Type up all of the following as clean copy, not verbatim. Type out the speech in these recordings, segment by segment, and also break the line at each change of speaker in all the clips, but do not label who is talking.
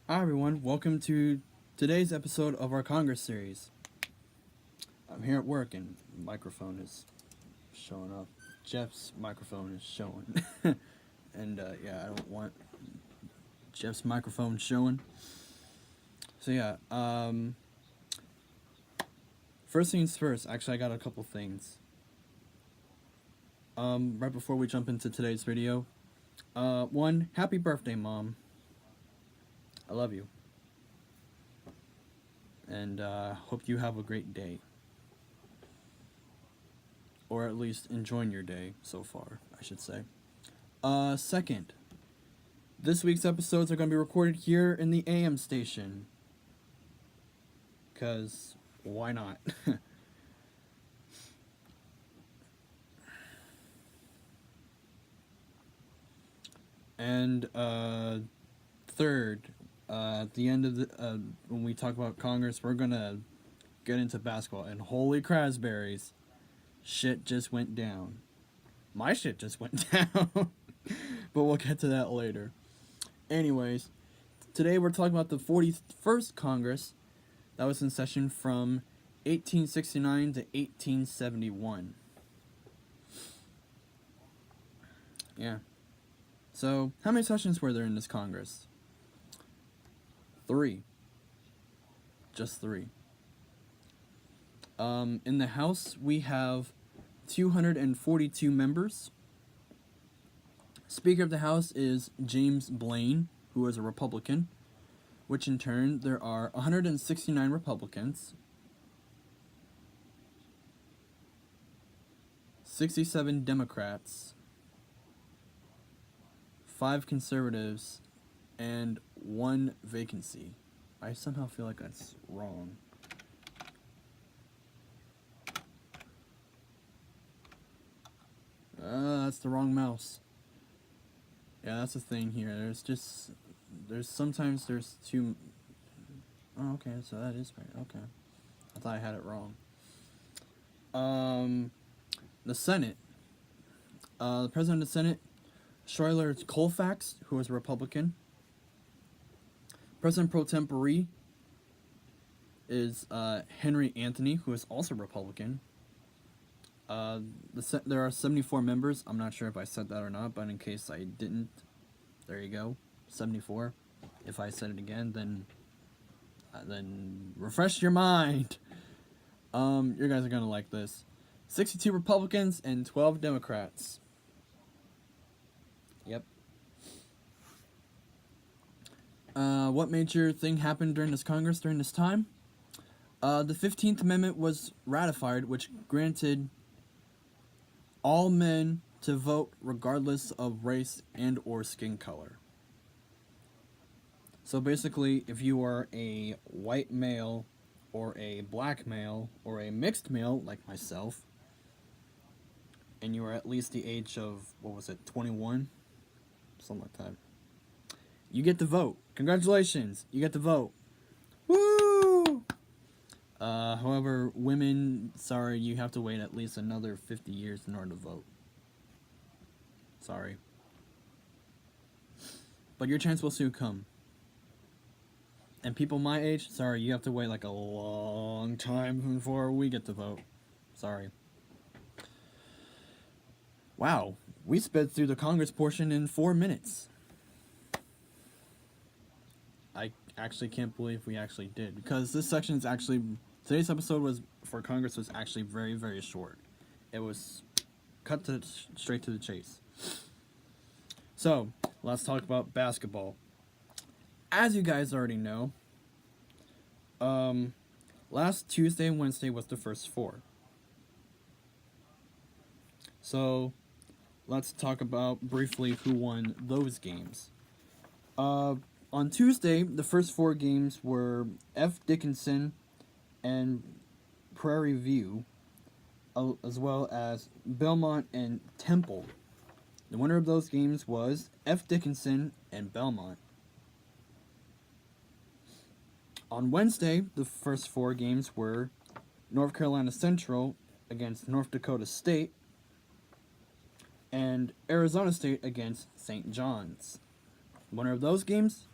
Hi everyone, welcome to today's episode of our Congress series. I'm here at work and microphone is showing up. Jeff's microphone is showing. and yeah, I don't want Jeff's microphone showing. So yeah, first things first, actually I got a couple things. Right before we jump into today's video. One, happy birthday, Mom. I love you. And hope you have a great day. Or at least enjoying your day so far, I should say. Second, this week's episodes are going to be recorded here in the AM station. Because why not? And third, at the end of the when we talk about Congress, we're gonna get into basketball. And holy crasberries, shit just went down. My shit just went down. But we'll get to that later. Anyways, today we're talking about the 41st Congress that was in session from 1869 to 1871. Yeah. So, how many sessions were there in this Congress? 3. Just 3. In the House, we have 242 members. Speaker of the House is James Blaine, who is a Republican, which in turn, there are 169 Republicans, 67 Democrats, 5 Conservatives, and 1 vacancy. I somehow feel like that's wrong. That's the wrong mouse. Yeah, that's the thing here. Sometimes there's two. Oh, okay, so that is right. Okay. I thought I had it wrong. The Senate. The President of the Senate, Schuyler Colfax, who is a Republican. President pro tempore is Henry Anthony, who is also Republican. There are 74 members. I'm not sure if I said that or not, but in case I didn't, there you go, 74. If I said it again, then refresh your mind. You guys are gonna like this. 62 Republicans and 12 Democrats. Yep. What major thing happened during this Congress during this time? The 15th Amendment was ratified, which granted all men to vote regardless of race and or skin color. So basically, if you are a white male or a black male or a mixed male like myself, and you are at least the age of, 21? Something like that. You get to vote. Congratulations, you get to vote. Woo! However, women, sorry, you have to wait at least another 50 years in order to vote. Sorry. But your chance will soon come. And people my age, sorry, you have to wait like a long time before we get to vote. Sorry. Wow, we sped through the Congress portion in 4 minutes. I actually can't believe we actually did, because this section is actually, today's episode was for Congress was actually very, very short. It was cut to straight to the chase. So, let's talk about basketball. As you guys already know, last Tuesday and Wednesday was the first 4. So, let's talk about briefly who won those games. On Tuesday, the first 4 games were F. Dickinson and Prairie View, as well as Belmont and Temple. The winner of those games was F. Dickinson and Belmont. On Wednesday, the first 4 games were North Carolina Central against North Dakota State and Arizona State against St. John's. Winner of those games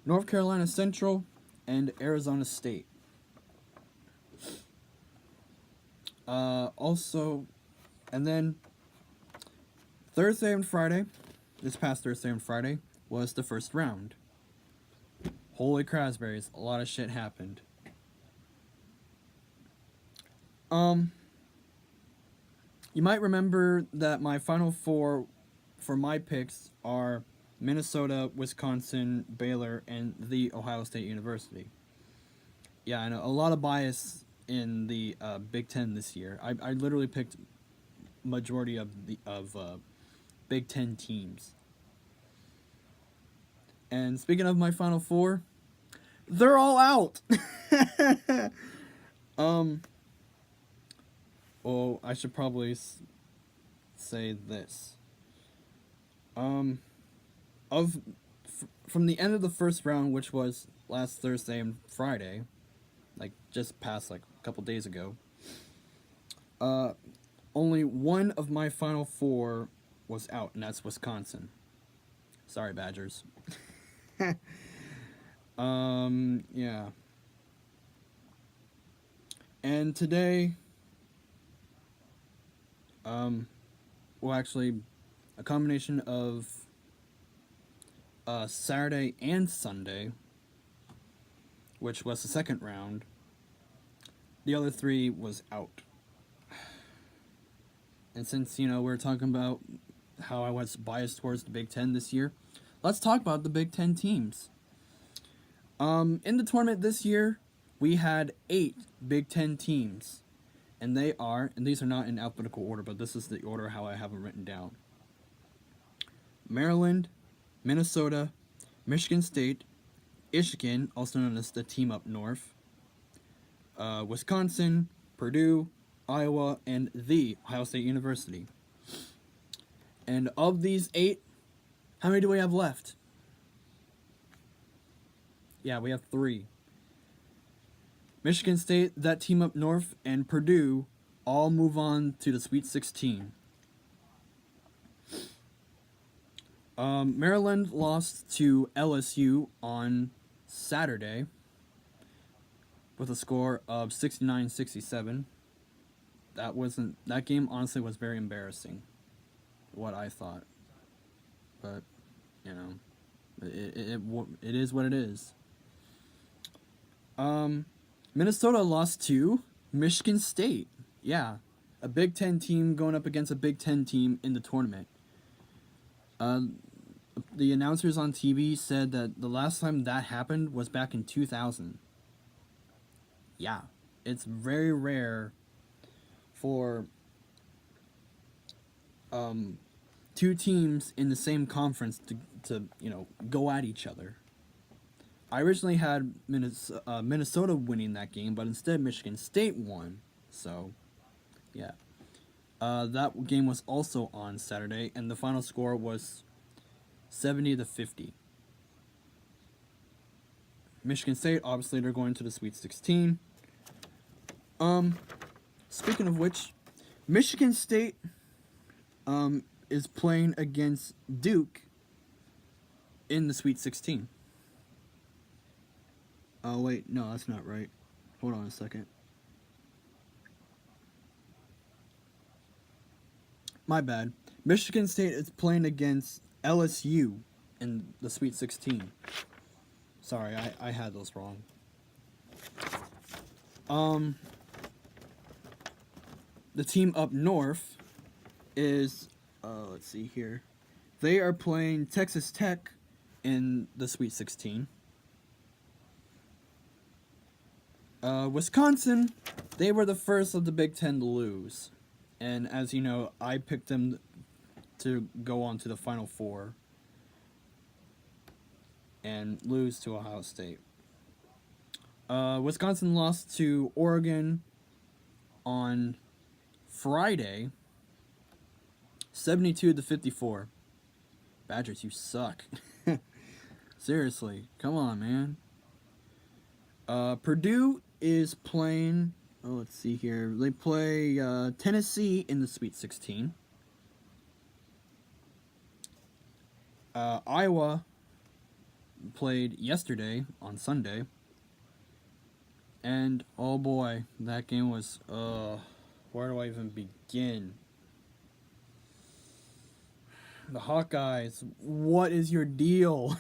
North Carolina Central, and Arizona State. Also, and then Thursday and Friday, this past Thursday and Friday, was the first round. Holy crasberries, a lot of shit happened. You might remember that my final four for my picks are Minnesota, Wisconsin, Baylor, and The Ohio State University. Yeah, I know, a lot of bias in the Big Ten this year. I literally picked majority of the Big Ten teams. And speaking of my final four, they're all out. Oh, I should probably say this. From the end of the first round, which was last Thursday and Friday, like just past like a couple days ago, only one of my final four was out, and that's Wisconsin. Sorry, Badgers. Yeah. And today, well, actually, a combination of Saturday and Sunday, which was the second round. The other three was out. And since, we're talking about how I was biased towards the Big Ten this year, let's talk about the Big Ten teams. In the tournament this year, we had 8 Big Ten teams. And these are not in alphabetical order, but this is the order how I have them written down. Maryland, Minnesota, Michigan State, Michigan, also known as the team up north, Wisconsin, Purdue, Iowa, and The Ohio State University. And of these 8, how many do we have left? Yeah, we have 3. Michigan State, that team up north, and Purdue all move on to the Sweet 16. Maryland lost to LSU on Saturday with a score of 69-67. That game honestly was very embarrassing, what I thought. But, it is what it is. Minnesota lost to Michigan State. Yeah, a Big Ten team going up against a Big Ten team in the tournament. The announcers on TV said that the last time that happened was back in 2000. Yeah, it's very rare for 2 teams in the same conference to go at each other. I originally had Minnesota winning that game, but instead Michigan State won. So, yeah. That game was also on Saturday, and the final score was 70-50. Michigan State, obviously, they're going to the Sweet 16. Speaking of which, Michigan State is playing against Duke in the Sweet 16. Oh, wait, no, that's not right. Hold on a second. My bad. Michigan State is playing against LSU in the Sweet 16. Sorry, I had those wrong. The team up north is, let's see here. They are playing Texas Tech in the Sweet 16. Wisconsin, they were the first of the Big Ten to lose. And as you know, I picked them to go on to the Final Four and lose to Ohio State. Wisconsin lost to Oregon on Friday, 72-54. Badgers, you suck. Seriously, come on, man. Purdue is playing, let's see here. They play Tennessee in the Sweet 16. Iowa played yesterday on Sunday. And oh boy, that game was where do I even begin? The Hawkeyes, what is your deal?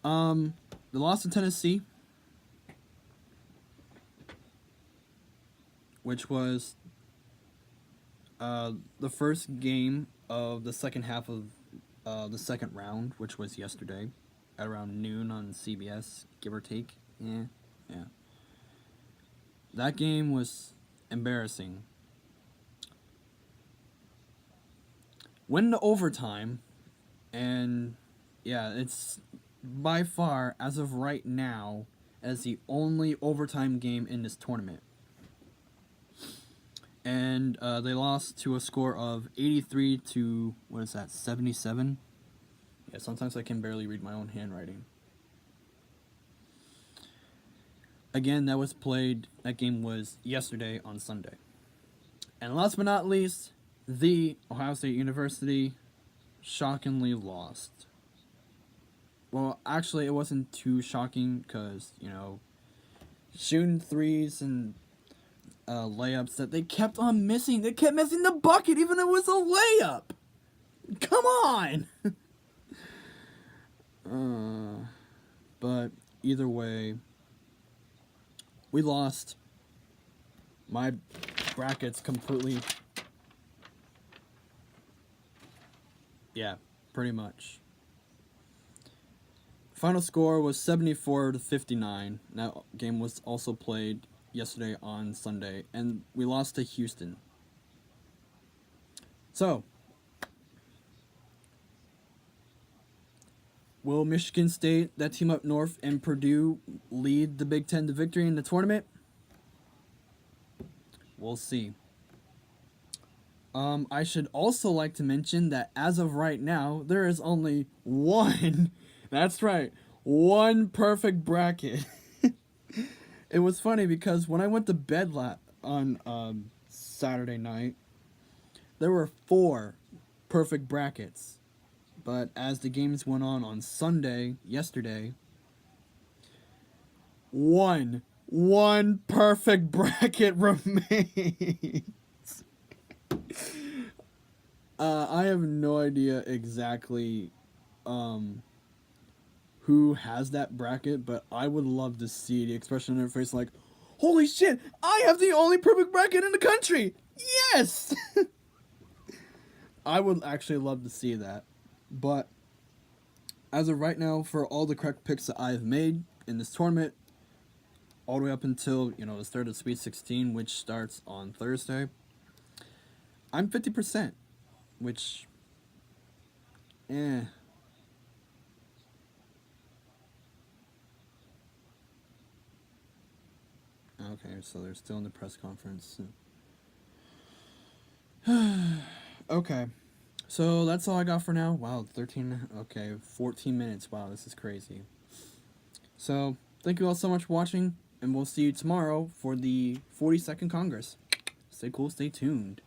They lost to Tennessee, which was the first game of the second half of the second round, which was yesterday at around noon on CBS, give or take. Yeah. That game was embarrassing. Went into overtime, and yeah, it's by far, as of right now, as the only overtime game in this tournament. And they lost to a score of 83 to, 77? Yeah, sometimes I can barely read my own handwriting. Again, that game was yesterday on Sunday. And last but not least, the Ohio State University shockingly lost. Well, actually, it wasn't too shocking because, shooting threes and layups that they kept on missing. They kept missing the bucket, even though it was a layup. Come on! But either way, we lost. My brackets completely. Yeah, pretty much. Final score was 74 to 59. That game was also played yesterday on Sunday, and we lost to Houston. So, will Michigan State, that team up north, and Purdue lead the Big Ten to victory in the tournament? We'll see. I should also like to mention that as of right now, there is only one, that's right, one perfect bracket. It was funny because when I went to bed on Saturday night, there were 4 perfect brackets. But as the games went on Sunday, yesterday, one perfect bracket remains. I have no idea exactly who has that bracket, but I would love to see the expression on their face like, holy shit, I have the only perfect bracket in the country! Yes! I would actually love to see that. But as of right now, for all the correct picks that I've made in this tournament, all the way up until, the start of Sweet 16, which starts on Thursday, I'm 50%, which, Okay, so they're still in the press conference. Okay, so that's all I got for now. Wow, 14 minutes. Wow, this is crazy. So, thank you all so much for watching, and we'll see you tomorrow for the 42nd Congress. Stay cool, stay tuned.